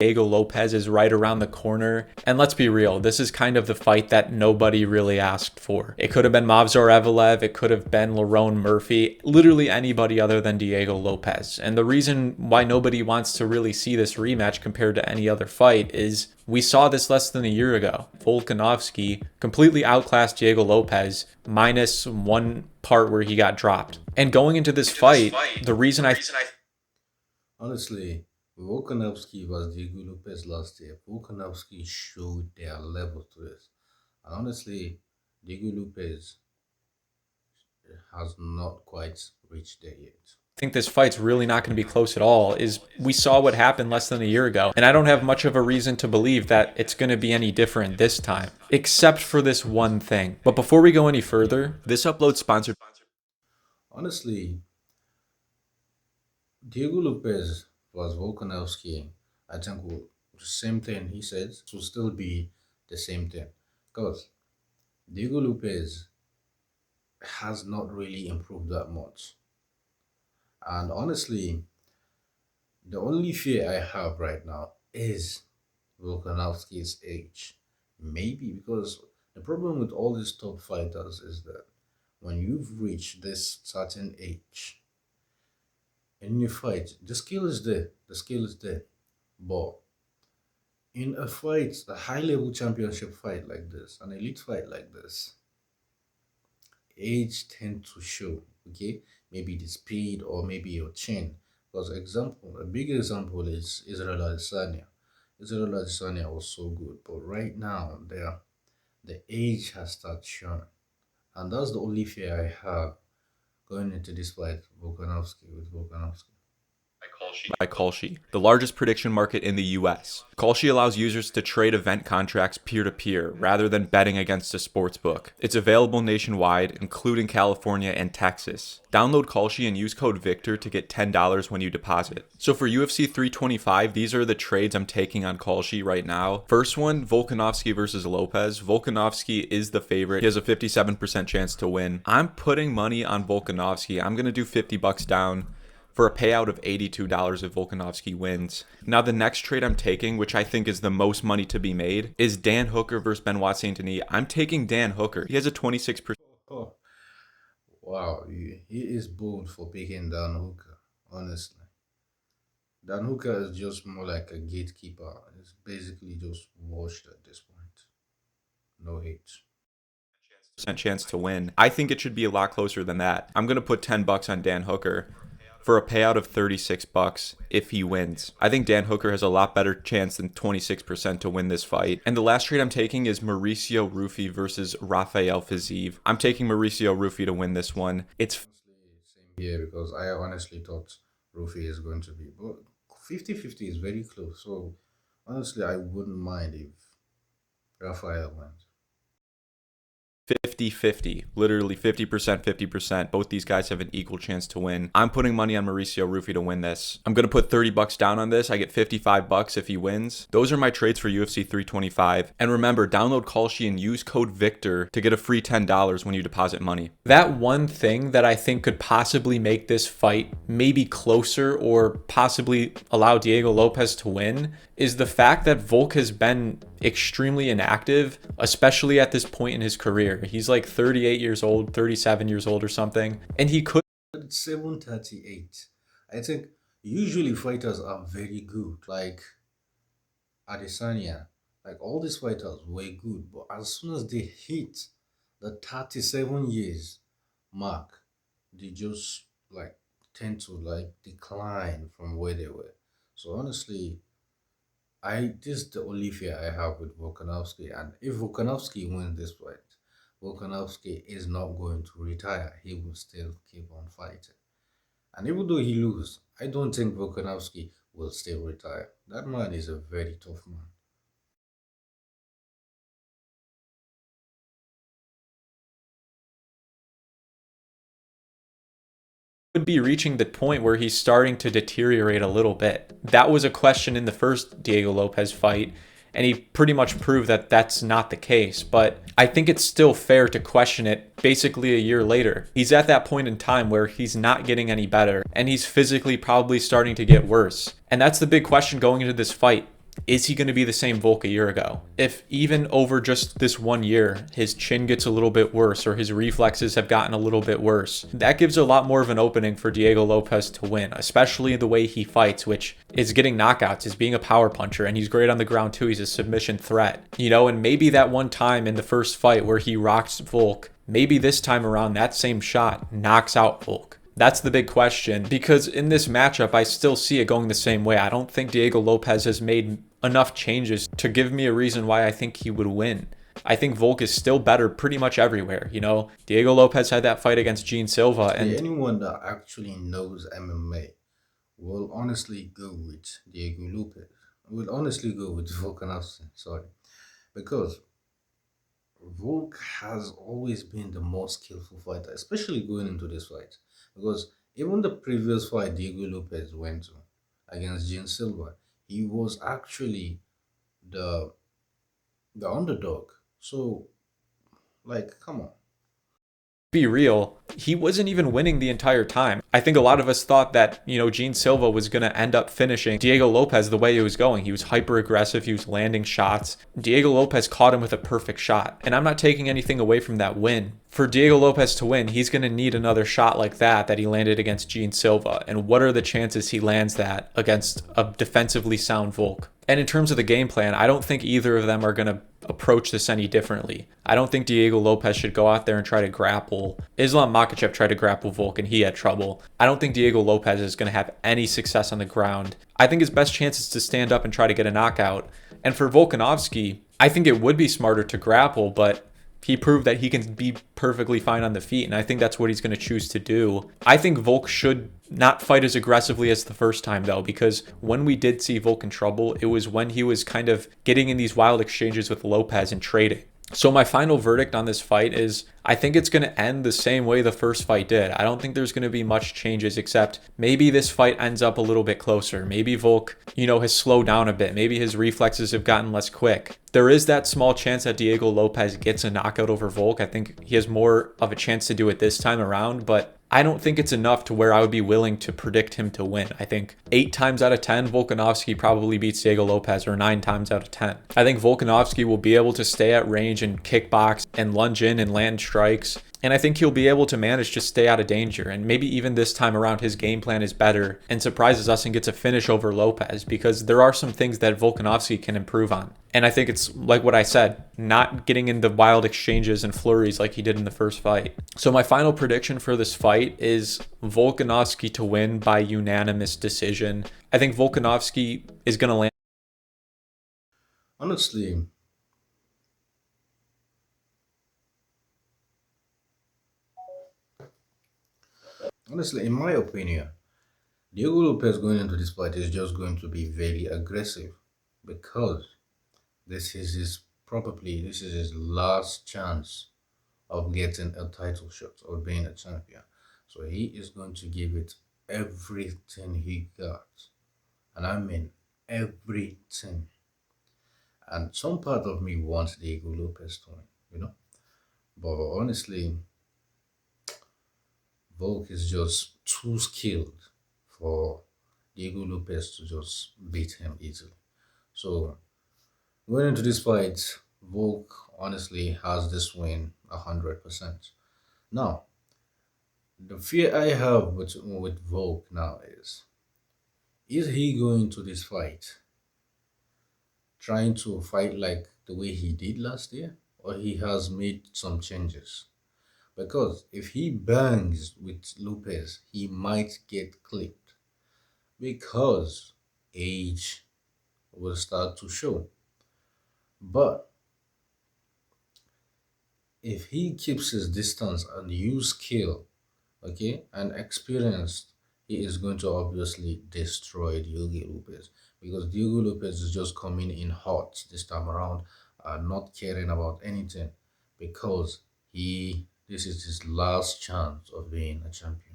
Diego Lopez is right around the corner. And let's be real, this is kind of the fight that nobody really asked for. It could have been Movsar Evelev, it could have been Lerone Murphy, literally anybody other than Diego Lopez. And the reason why nobody wants to really see this rematch compared to any other fight is we saw this less than a year ago. Volkanovski completely outclassed Diego Lopez minus one part where he got dropped. And going into this fight, the reason I Honestly, Volkanovski was Diego Lopez last year. Volkanovski showed their level to this. And honestly, Diego Lopez has not quite reached there yet. think this fight's really not going to be close at all is we saw what happened less than a year ago. And I don't have much of a reason to believe that it's going to be any different this time, except for this one thing. But before we go any further, this upload's sponsored. Honestly, Diego Lopez was Volkanovski. I think the same thing he said will still be the same thing. Because Diego Lopez has not really improved that much. And honestly, the only fear I have right now is Volkanovski's age. Maybe because the problem with all these top fighters is that when you've reached this certain age in your fight, the skill is there. The skill is there. But in a fight, a high level championship fight like this, an elite fight like this, age tend to show. Okay, maybe the speed or maybe your chin. Because example, a big example is Israel Adesanya. Israel Adesanya was so good, but right now the age has started showing, and that's the only fear I have going into this fight, Volkanovski with Volkanovski. By Kalshi, the largest prediction market in the US. Kalshi allows users to trade event contracts peer-to-peer rather than betting against a sportsbook. It's available nationwide, including California and Texas. Download Kalshi and use code VICTOR to get $10 when you deposit. So for UFC 325, these are the trades I'm taking on Kalshi right now. First one, Volkanovski versus Lopez. Volkanovski is the favorite. He has a 57% chance to win. I'm putting money on Volkanovski. I'm going to do 50 bucks down for a payout of $82 if Volkanovski wins. Now the next trade I'm taking, which I think is the most money to be made, is Dan Hooker versus Benoit Saint-Denis. I'm taking Dan Hooker. He has a 26%. Oh, wow, he is bold for picking Dan Hooker, honestly. Dan Hooker is just more like a gatekeeper. It's basically just washed at this point. No hate. Chance to win. I think it should be a lot closer than that. I'm going to put 10 bucks on Dan Hooker for a payout of 36 bucks if he wins. I think Dan Hooker has a lot better chance than 26% to win this fight. And the last trade I'm taking is Mauricio Rufy versus Rafael Fiziev. I'm taking Mauricio Rufy to win this one. It's Honestly, same here because I honestly thought Rufi is going to be, but 50-50 is very close. So honestly, I wouldn't mind if Rafael wins. 50-50, literally 50%, 50%. Both these guys have an equal chance to win. I'm putting money on Mauricio Rufy to win this. I'm going to put 30 bucks down on this. I get 55 bucks if he wins. Those are my trades for UFC 325. And remember, download Kalshi and use code VICTOR to get a free $10 when you deposit money. That one thing that I think could possibly make this fight maybe closer or possibly allow Diego Lopez to win is the fact that Volk has been extremely inactive, especially at this point in his career. He's like 38 years old, 37 years old or something, and he could. It's 7:38. I think usually fighters are very good, like Adesanya. Like all these fighters were good, but as soon as they hit the 37 years mark, they just like tend to like decline from where they were. So honestly, I this is the only fear I have with Volkanovski, and if Volkanovski wins this fight, Volkanovski is not going to retire. He will still keep on fighting. And even though he loses, I don't think Volkanovski will still retire. That man is a very tough man. Would be reaching the point where he's starting to deteriorate a little bit. That was a question in the first Diego Lopez fight, and he pretty much proved that that's not the case. But I think it's still fair to question it basically a year later. He's at that point in time where he's not getting any better, and he's physically probably starting to get worse. And that's the big question going into this fight. is he going to be the same Volk a year ago? If even over just this 1 year, his chin gets a little bit worse or his reflexes have gotten a little bit worse, that gives a lot more of an opening for Diego Lopes to win, especially the way he fights, which is getting knockouts, is being a power puncher, and he's great on the ground too. He's a submission threat, and maybe that one time in the first fight where he rocks Volk, maybe this time around that same shot knocks out Volk. That's the big question, because in this matchup, I still see it going the same way. I don't think Diego Lopes has made enough changes to give me a reason why I think he would win. I think Volk is still better pretty much everywhere. Diego Lopez had that fight against Gene Silva, Yeah, and anyone that actually knows MMA will honestly go with Diego Lopez. Will honestly go with Volkanovski, sorry. Because Volk has always been the most skillful fighter, especially going into this fight. Because even the previous fight Diego Lopez went to against Gene Silva, he was actually the the underdog. So, like, come on. be real, he wasn't even winning the entire time. I think a lot of us thought that, Gene Silva was going to end up finishing Diego Lopez the way it was going. He was hyper aggressive. He was landing shots. Diego Lopez caught him with a perfect shot. And I'm not taking anything away from that win. For Diego Lopez to win, he's going to need another shot like that he landed against Gene Silva. And what are the chances he lands that against a defensively sound Volk? And in terms of the game plan, I don't think either of them are going to approach this any differently. I don't think Diego Lopez should go out there and try to grapple. Islam Makhachev tried to grapple Volk and he had trouble. I don't think Diego Lopez is going to have any success on the ground. I think his best chance is to stand up and try to get a knockout. And for Volkanovski, I think it would be smarter to grapple, but he proved that he can be perfectly fine on the feet, and I think that's what he's going to choose to do. I think Volk should not fight as aggressively as the first time, though, because when we did see Volk in trouble, it was when he was kind of getting in these wild exchanges with Lopez and trading. So my final verdict on this fight is I think it's going to end the same way the first fight did. I don't think there's going to be much changes, except maybe this fight ends up a little bit closer. Maybe Volk, has slowed down a bit. Maybe his reflexes have gotten less quick. There is that small chance that Diego Lopez gets a knockout over Volk. I think he has more of a chance to do it this time around, but I don't think it's enough to where I would be willing to predict him to win. I think 8 times out of 10, Volkanovski probably beats Diego Lopez, or 9 times out of 10. I think Volkanovski will be able to stay at range and kickbox and lunge in and land strikes. And I think he'll be able to manage to stay out of danger. And maybe even this time around, his game plan is better and surprises us and gets a finish over Lopez, because there are some things that Volkanovski can improve on. And I think it's like what I said, not getting in the wild exchanges and flurries like he did in the first fight. So my final prediction for this fight is Volkanovski to win by unanimous decision. I think Volkanovski is going to land. Honestly, in my opinion, Diego Lopez going into this fight is just going to be very aggressive because this is his last chance of getting a title shot or being a champion. So he is going to give it everything he got. And I mean everything. And some part of me wants Diego Lopez to win. But honestly, Volk is just too skilled for Diego Lopez to just beat him easily. So going into this fight, Volk honestly has this win 100%. Now, the fear I have with Volk now is he going to this fight trying to fight like the way he did last year, or he has made some changes? Because if he bangs with Lopez, he might get clipped because age will start to show. But if he keeps his distance and use skill, okay, and experience, he is going to obviously destroy Diego Lopez, because Diego Lopez is just coming in hot this time around, not caring about anything, because he this is his last chance of being a champion.